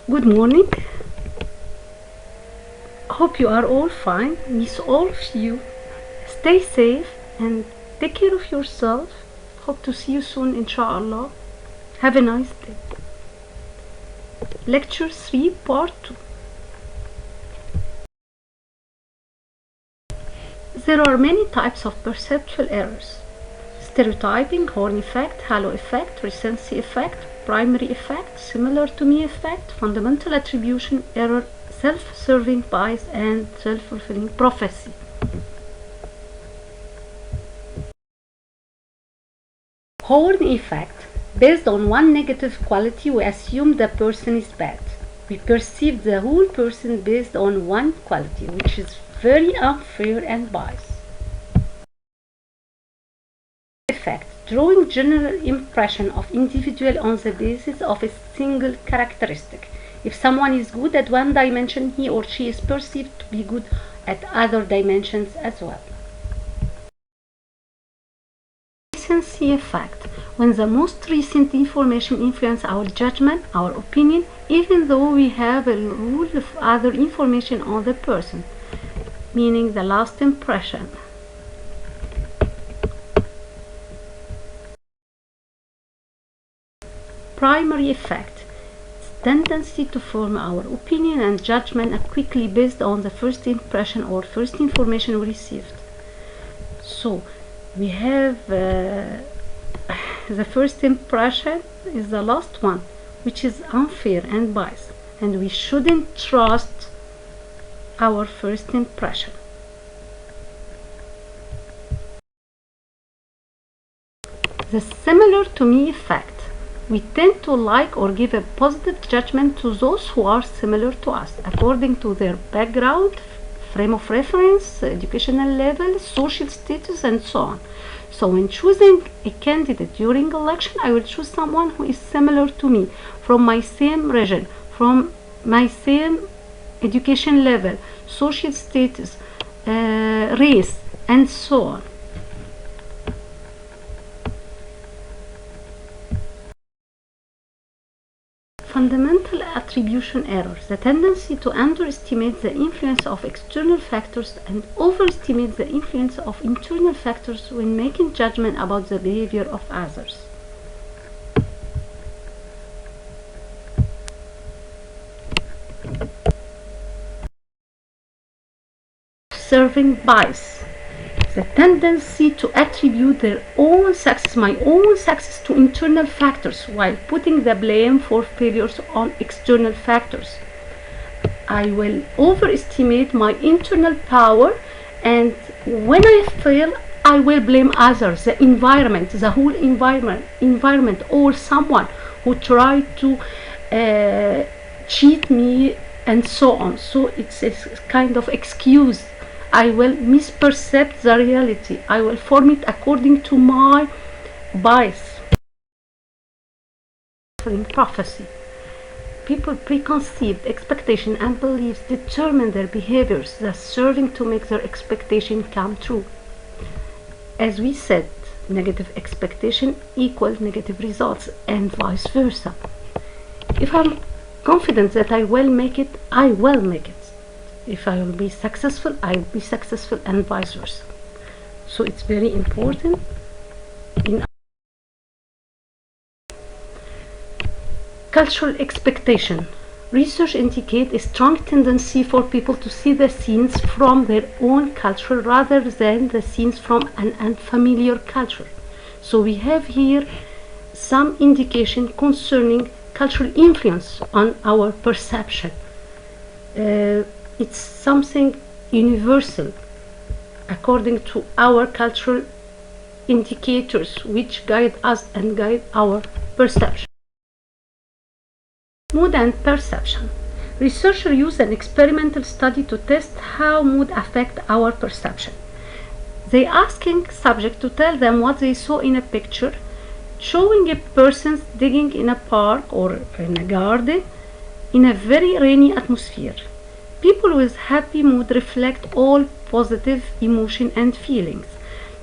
Good morning. Hope you are all fine. Miss all of you. Stay safe and take care of yourself. Hope to see you soon, inshallah. Have a nice day. Lecture 3, Part 2. There are many types of perceptual errors. Stereotyping, horn effect, halo effect, recency effect, primary effect, similar to me effect, fundamental attribution error, self-serving bias, and self-fulfilling prophecy. Horn effect. Based on one negative quality, we assume the person is bad. We perceive the whole person based on one quality, which is very unfair and biased. Effect. Drawing general impression of individual on the basis of a single characteristic. If someone is good at one dimension, he or she is perceived to be good at other dimensions as well. Recency effect. When the most recent information influences our judgment, our opinion, even though we have a rule of other information on the person, meaning the last impression. Primary effect. Tendency to form our opinion and judgment quickly based on the first impression or first information we received. So we have the first impression is the last one, which is unfair and biased, and we shouldn't trust our first impression. The similar to me effect. We tend to like or give a positive judgment to those who are similar to us, according to their background, frame of reference, educational level, social status, and so on. So when choosing a candidate during election, I will choose someone who is similar to me, from my same region, from my same education level, social status, race, and so on. Fundamental attribution errors, the tendency to underestimate the influence of external factors and overestimate the influence of internal factors when making judgment about the behavior of others. Serving bias. The tendency to attribute their own success, my own success, to internal factors while putting the blame for failures on external factors. I will overestimate my internal power, and when I fail, I will blame others, the environment, the whole environment, or someone who tried to cheat me, and so on. So it's a kind of excuse. I will misperceive the reality. I will form it according to my bias. Prophecy. People preconceived expectation and beliefs determine their behaviors, thus serving to make their expectation come true. As we said, negative expectation equals negative results, and vice versa. If I'm confident that I will make it, I will make it. If I will be successful, I will be successful, and vice versa. So it's very important. Cultural expectation. Research indicates a strong tendency for people to see the scenes from their own culture rather than the scenes from an unfamiliar culture. So we have here some indication concerning cultural influence on our perception. It's something universal according to our cultural indicators which guide us and guide our perception. Mood and perception. Researchers use an experimental study to test how mood affects our perception. They asking subjects to tell them what they saw in a picture, showing a person digging in a park or in a garden in a very rainy atmosphere. People with happy mood reflect all positive emotion and feelings,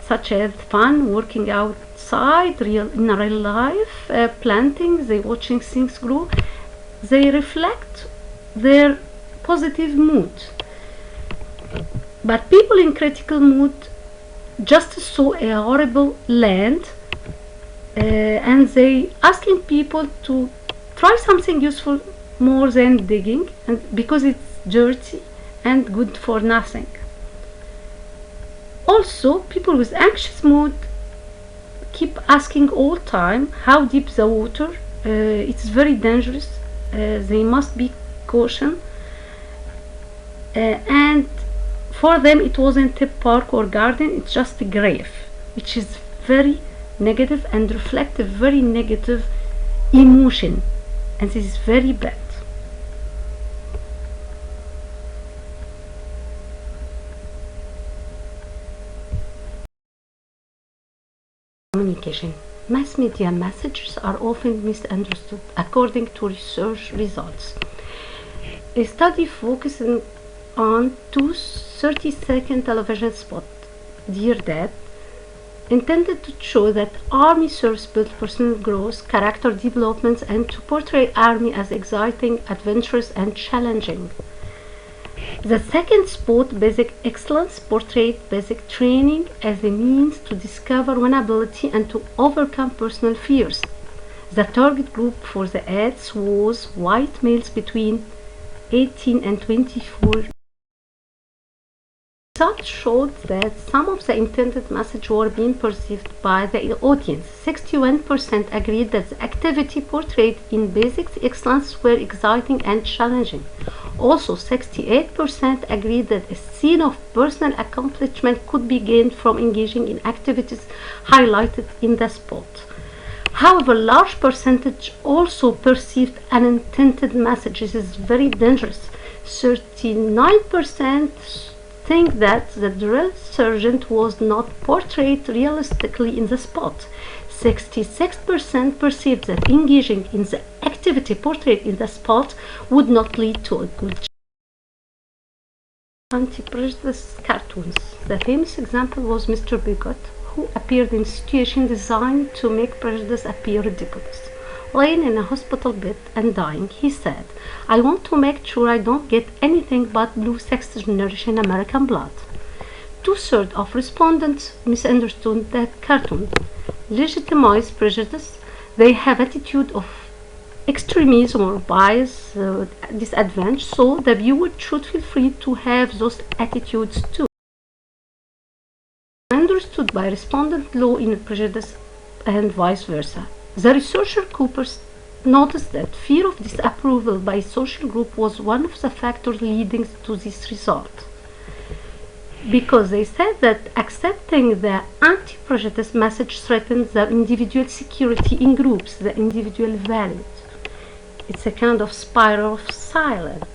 such as fun, working outside, in real life, planting, they watching things grow, they reflect their positive mood. But people in critical mood just saw a horrible land, and they asking people to try something useful more than digging, and because it's dirty and good for nothing. Also, people with anxious mood keep asking all time how deep the water. It's very dangerous. They must be caution. And for them it wasn't a park or garden, it's just a grave, which is very negative and reflect a very negative emotion, and this is very bad. Communication. Mass media messages are often misunderstood according to research results. A study focusing on two 30-second television spots, Dear Dad, intended to show that Army service built personal growth, character development, and to portray Army as exciting, adventurous, and challenging. The second spot, Basic Excellence, portrayed basic training as a means to discover one ability and to overcome personal fears. The target group for the ads was white males between 18 and 24. Results showed that some of the intended message were being perceived by the audience. 61% agreed that the activity portrayed in Basic Excellence were exciting and challenging. Also, 68% agreed that a scene of personal accomplishment could be gained from engaging in activities highlighted in the spot. However, large percentage also perceived unintended messages is very dangerous. 39% think that the drill sergeant was not portrayed realistically in the spot. 66% perceived that engaging in the activity portrayed in the spot would not lead to a good job. Anti-prejudice cartoons. The famous example was Mr. Bigot, who appeared in situations designed to make prejudice appear ridiculous. Laying in a hospital bed and dying, he said, "I want to make sure I don't get anything but blue sixth generation American blood." 2/3 of respondents misunderstood that cartoon legitimize prejudice. They have attitude of extremism or bias, disadvantage, so the viewer should feel free to have those attitudes too. Understood by respondent law in prejudice and vice versa. The researcher Cooper noticed that fear of disapproval by social group was one of the factors leading to this result, because they said that accepting the anti-prejudice message threatens the individual security in groups, the individual values. It's a kind of spiral of silence.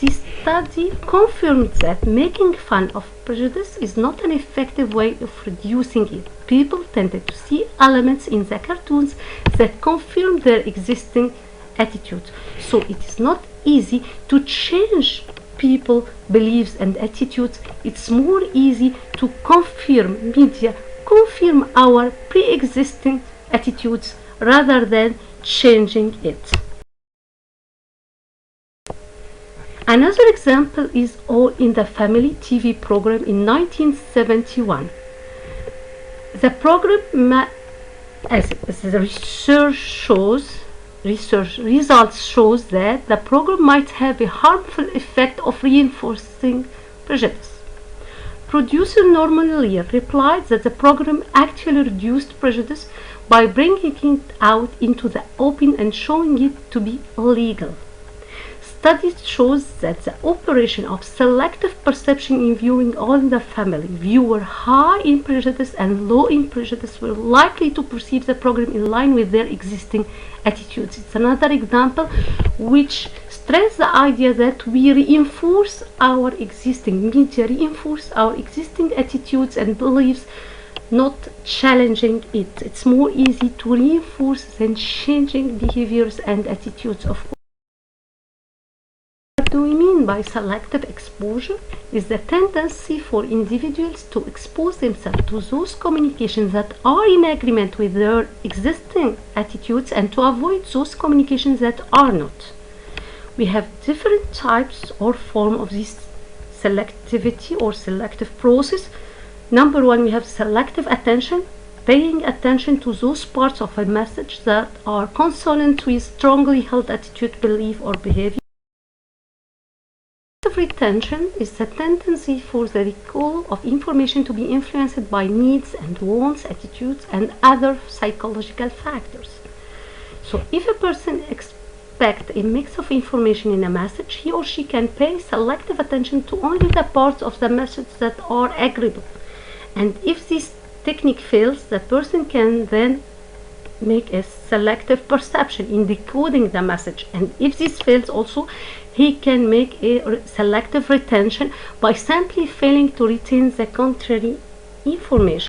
This study confirmed that making fun of prejudice is not an effective way of reducing it. People tended to see elements in the cartoons that confirm their existing attitudes. So it is not easy to change people's beliefs and attitudes. It's more easy to confirm our pre-existing attitudes rather than changing it. Another example is All in the Family TV program in 1971. The program, as the research results shows that the program might have a harmful effect of reinforcing prejudice. Producer Norman Lear replied that the program actually reduced prejudice by bringing it out into the open and showing it to be illegal. Studies shows that the operation of selective perception in viewing All in the Family, viewers high in prejudice and low in prejudice were likely to perceive the program in line with their existing attitudes. It's another example which stresses the idea that we reinforce our existing attitudes and beliefs, not challenging it. It's more easy to reinforce than changing behaviors and attitudes of. What do we mean by selective exposure? Is the tendency for individuals to expose themselves to those communications that are in agreement with their existing attitudes and to avoid those communications that are not. We have different types or form of this selectivity or selective process. Number one, we have selective attention, paying attention to those parts of a message that are consonant with strongly held attitude, belief, or behavior. Retention is the tendency for the recall of information to be influenced by needs and wants, attitudes, and other psychological factors. So if a person expects a mix of information in a message, he or she can pay selective attention to only the parts of the message that are agreeable. And if this technique fails, the person can then make a selective perception in decoding the message. And if this fails also, he can make a selective retention by simply failing to retain the contrary information.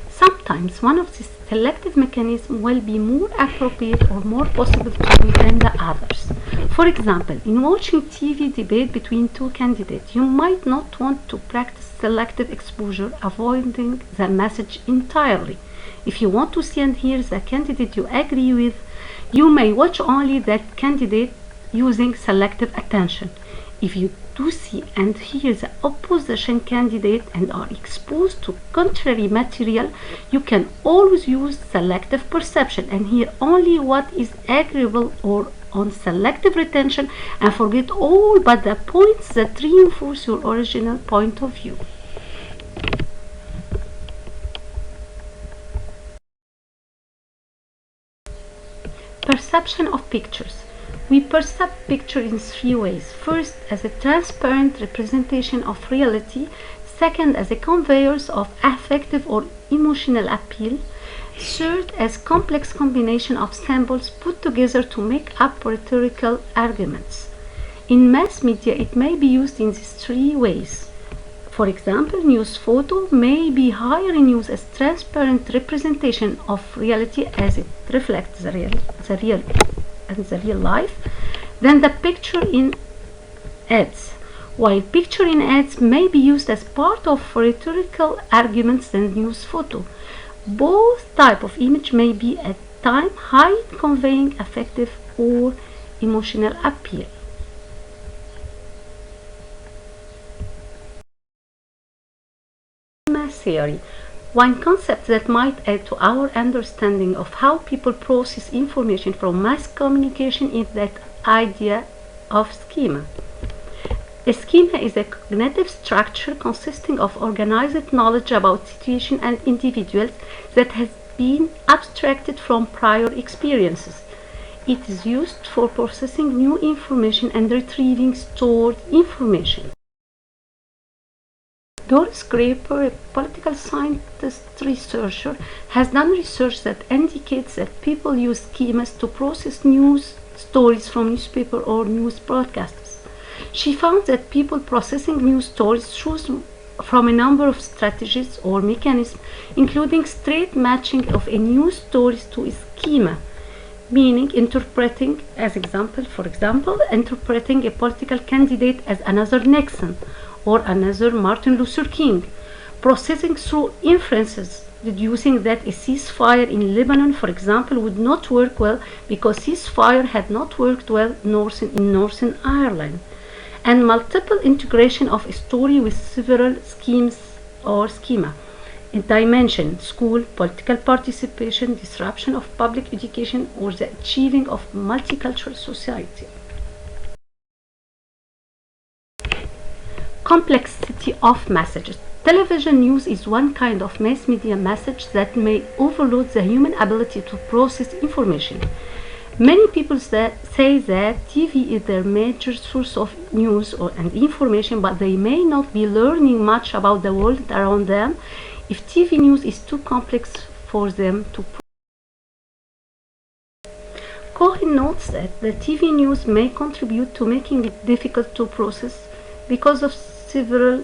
Sometimes one of these selective mechanisms will be more appropriate or more possible to you than the others. For example, in watching TV debate between two candidates, you might not want to practice selective exposure, avoiding the message entirely. If you want to see and hear the candidate you agree with, you may watch only that candidate using selective attention. If you do see and hear the opposition candidate and are exposed to contrary material, you can always use selective perception and hear only what is agreeable or on selective retention and forget all but the points that reinforce your original point of view. Perception of pictures. We perceive pictures in three ways. First, as a transparent representation of reality. Second, as a conveyor of affective or emotional appeal. Third, as complex combination of symbols put together to make up rhetorical arguments. In mass media, it may be used in these three ways. For example, news photo may be higher in use as transparent representation of reality as it reflects the real life than the picture in ads, while picture in ads may be used as part of rhetorical arguments than news photo. Both type of image may be at time high conveying affective or emotional appeal. Theory. One concept that might add to our understanding of how people process information from mass communication is that idea of schema. A schema is a cognitive structure consisting of organized knowledge about situations and individuals that has been abstracted from prior experiences. It is used for processing new information and retrieving stored information. Doris Graeber, a political scientist researcher, has done research that indicates that people use schemas to process news stories from newspaper or news broadcasters. She found that people processing news stories choose from a number of strategies or mechanisms, including straight matching of a news story to a schema, meaning interpreting, for example, interpreting a political candidate as another Nixon or another Martin Luther King, processing through inferences, deducing that a ceasefire in Lebanon, for example, would not work well because ceasefire had not worked well in Northern Ireland, and multiple integration of a story with several schemes or schema. In dimension, school, political participation, disruption of public education, or the achieving of multicultural society. Complexity of messages. Television news is one kind of mass media message that may overload the human ability to process information. Many people say that TV is their major source of news and information, but they may not be learning much about the world around them if TV news is too complex for them to process. Cohen notes that the TV news may contribute to making it difficult to process because of several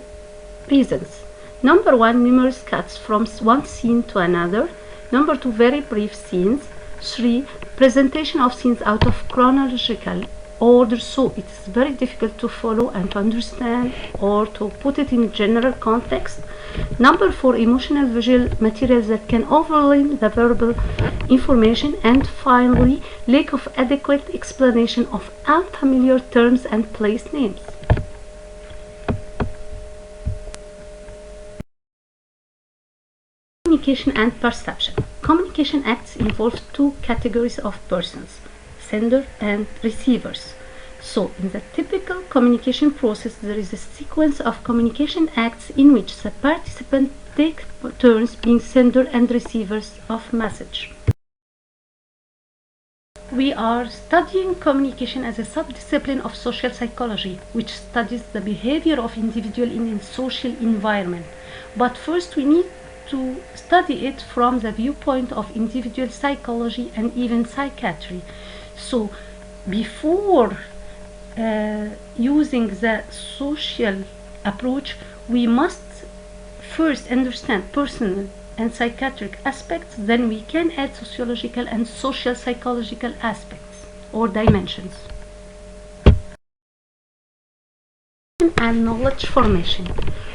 reasons. Number one, numerous cuts from one scene to another. Number two, very brief scenes. 3, presentation of scenes out of chronological order, so it is very difficult to follow and to understand or to put it in general context. Number 4, emotional visual materials that can overwhelm the verbal information. And finally, lack of adequate explanation of unfamiliar terms and place names. Communication and perception. Communication acts involve two categories of persons, sender and receivers. So, in the typical communication process, there is a sequence of communication acts in which the participants take turns being sender and receivers of message. We are studying communication as a subdiscipline of social psychology, which studies the behavior of individuals in a social environment. But first, we need to study it from the viewpoint of individual psychology and even psychiatry. So, before using the social approach, we must first understand personal and psychiatric aspects, then we can add sociological and social psychological aspects or dimensions. And knowledge formation.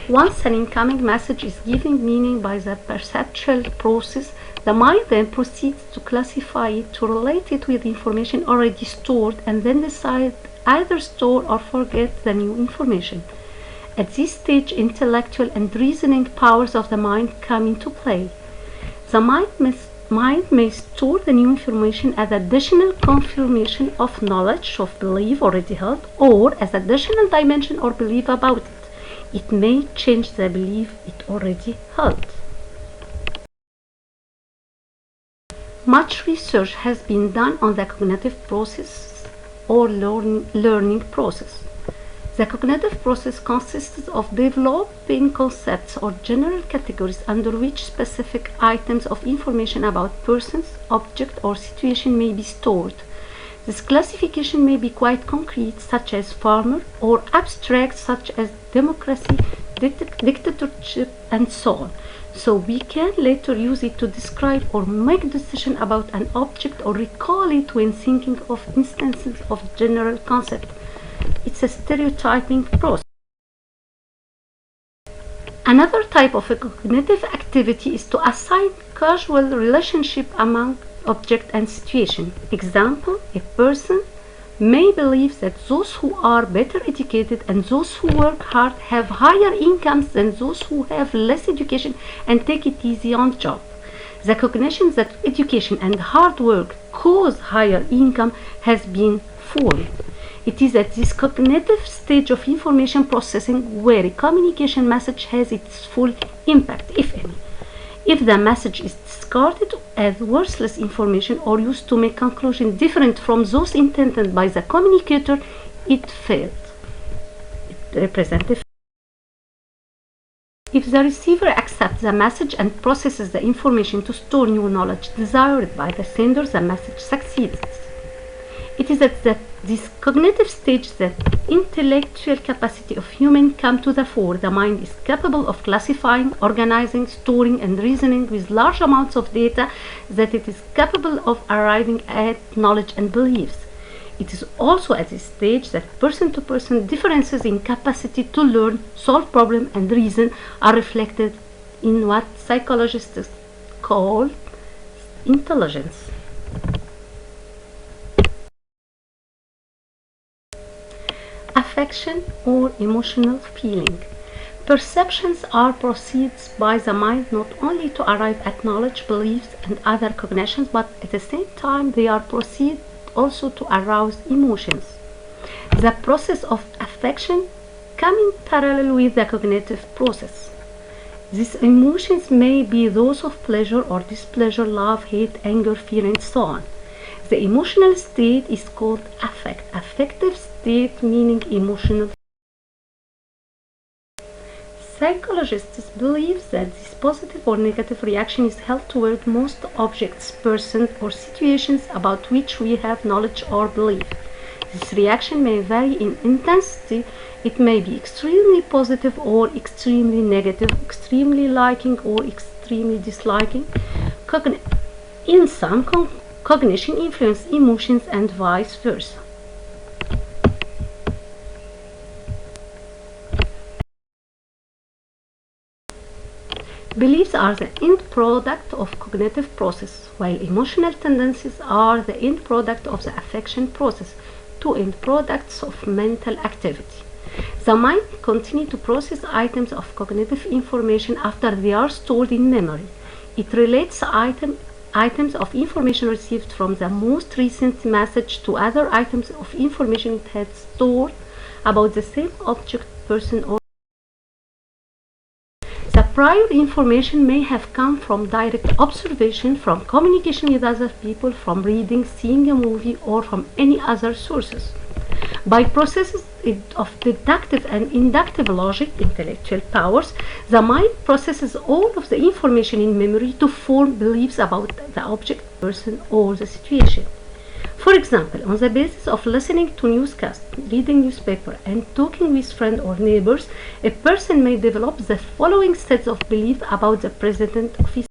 Once an incoming message is given meaning by the perceptual process, the mind then proceeds to classify it, to relate it with information already stored, and then decide either store or forget the new information. At this stage, intellectual and reasoning powers of the mind come into play. The mind may store the new information as additional confirmation of knowledge, of belief already held, or as additional dimension or belief about it. It may change the belief it already held. Much research has been done on the cognitive process or learning process. The cognitive process consists of developing concepts or general categories under which specific items of information about persons, object, or situation may be stored. This classification may be quite concrete, such as farmer, or abstract, such as democracy, dictatorship, and so on. So we can later use it to describe or make decision about an object or recall it when thinking of instances of general concept. It's a stereotyping process. Another type of a cognitive activity is to assign causal relationship among object and situation. Example, a person may believe that those who are better educated and those who work hard have higher incomes than those who have less education and take it easy on the job. The cognition that education and hard work cause higher income has been formed. It is at this cognitive stage of information processing where a communication message has its full impact, if any. If the message is discarded as worthless information or used to make conclusions different from those intended by the communicator, it failed. It represents a failure. If the receiver accepts the message and processes the information to store new knowledge desired by the sender, the message succeeds. It is at this cognitive stage that intellectual capacity of human come to the fore. The mind is capable of classifying, organizing, storing, and reasoning with large amounts of data, that it is capable of arriving at knowledge and beliefs. It is also at this stage that person-to-person differences in capacity to learn, solve problems, and reason are reflected in what psychologists call intelligence. Affection or emotional feeling. Perceptions are proceeds by the mind not only to arrive at knowledge, beliefs, and other cognitions, but at the same time they are proceed also to arouse emotions. The process of affection comes in parallel with the cognitive process. These emotions may be those of pleasure or displeasure, love, hate, anger, fear, and so on. The emotional state is called affect. Affective state meaning emotional. Psychologists believe that this positive or negative reaction is held toward most objects, persons, or situations about which we have knowledge or belief. This reaction may vary in intensity. It may be extremely positive or extremely negative, extremely liking or extremely disliking. In some cognition influences emotions and vice versa. Beliefs are the end product of cognitive process, while emotional tendencies are the end product of the affection process, two end products of mental activity. The mind continues to process items of cognitive information after they are stored in memory. It relates items of information received from the most recent message to other items of information it had stored about the same object, person, or the prior information may have come from direct observation, from communication with other people, from reading, seeing a movie, or from any other sources. By processes of deductive and inductive logic, intellectual powers, the mind processes all of the information in memory to form beliefs about the object, person, or the situation. For example, on the basis of listening to newscasts, reading newspaper, and talking with friends or neighbors, a person may develop the following sets of beliefs about the president of his.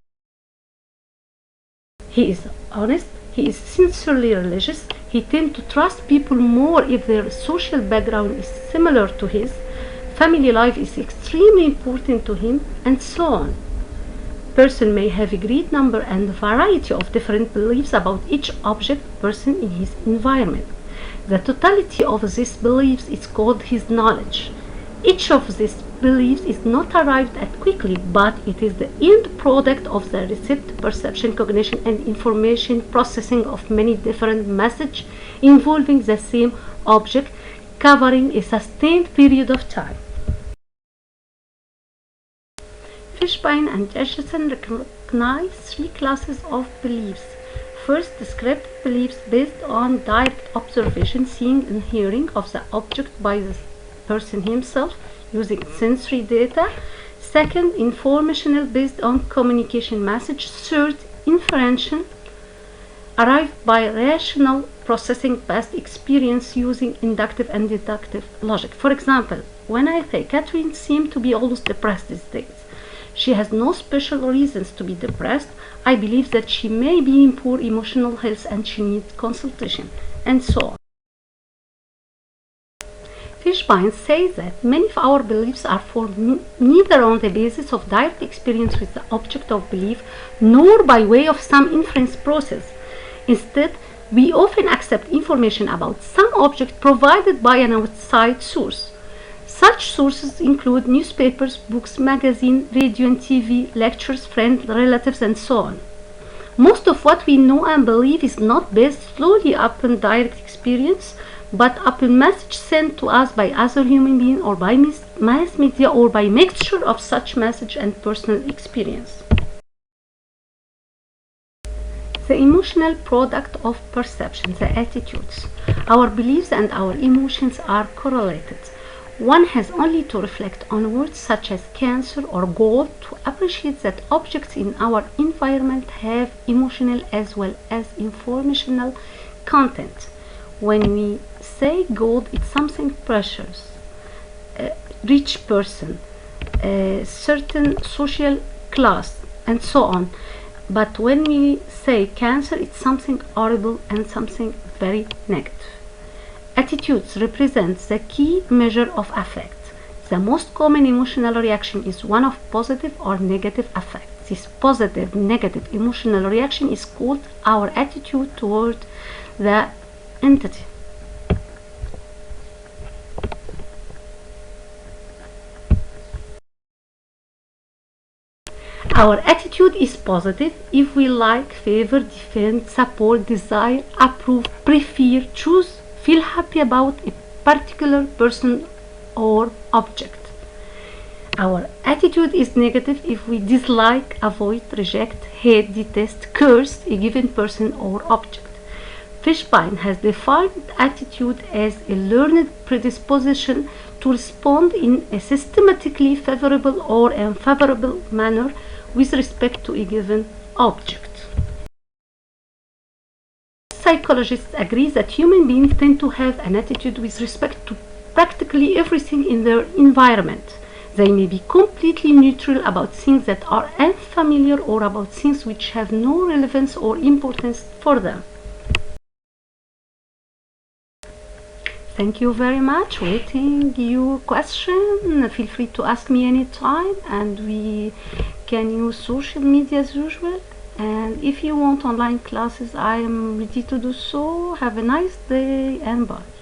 He is honest, he is sincerely religious, he tends to trust people more if their social background is similar to his, family life is extremely important to him, and so on. Person may have a great number and variety of different beliefs about each object, person in his environment. The totality of these beliefs is called his knowledge. Each of these beliefs is not arrived at quickly, but it is the end product of the received perception, cognition, and information processing of many different messages involving the same object, covering a sustained period of time. Fishbein and Jacobson recognize three classes of beliefs. First, descriptive beliefs based on direct observation, seeing and hearing of the object by the person himself using sensory data. Second, informational based on communication message. Third, inferential, arrived by rational processing past experience using inductive and deductive logic. For example, when I say Catherine seemed to be always depressed these days, she has no special reasons to be depressed. I believe that she may be in poor emotional health and she needs consultation, and so on. Fishbein says that many of our beliefs are formed neither on the basis of direct experience with the object of belief nor by way of some inference process. Instead, we often accept information about some object provided by an outside source. Such sources include newspapers, books, magazines, radio and TV, lectures, friends, relatives, and so on. Most of what we know and believe is not based solely upon direct experience, but upon message sent to us by other human beings or by mass media or by mixture of such message and personal experience. The emotional product of perception, the attitudes. Our beliefs and our emotions are correlated. One has only to reflect on words such as cancer or gold to appreciate that objects in our environment have emotional as well as informational content. When we say gold, it's something precious, a rich person, a certain social class, and so on. But when we say cancer, it's something horrible and something very negative. Attitudes represent the key measure of affect. The most common emotional reaction is one of positive or negative affect. This positive, negative emotional reaction is called our attitude toward the entity. Our attitude is positive if we like, favor, defend, support, desire, approve, prefer, choose, feel happy about a particular person or object. Our attitude is negative if we dislike, avoid, reject, hate, detest, curse a given person or object. Fishbein has defined attitude as a learned predisposition to respond in a systematically favorable or unfavorable manner with respect to a given object. Psychologists agree that human beings tend to have an attitude with respect to practically everything in their environment. They may be completely neutral about things that are unfamiliar or about things which have no relevance or importance for them. Thank you very much. Waiting your question. Feel free to ask me anytime and we can can use social media as usual. And if you want online classes, I am ready to do so. Have a nice day and bye.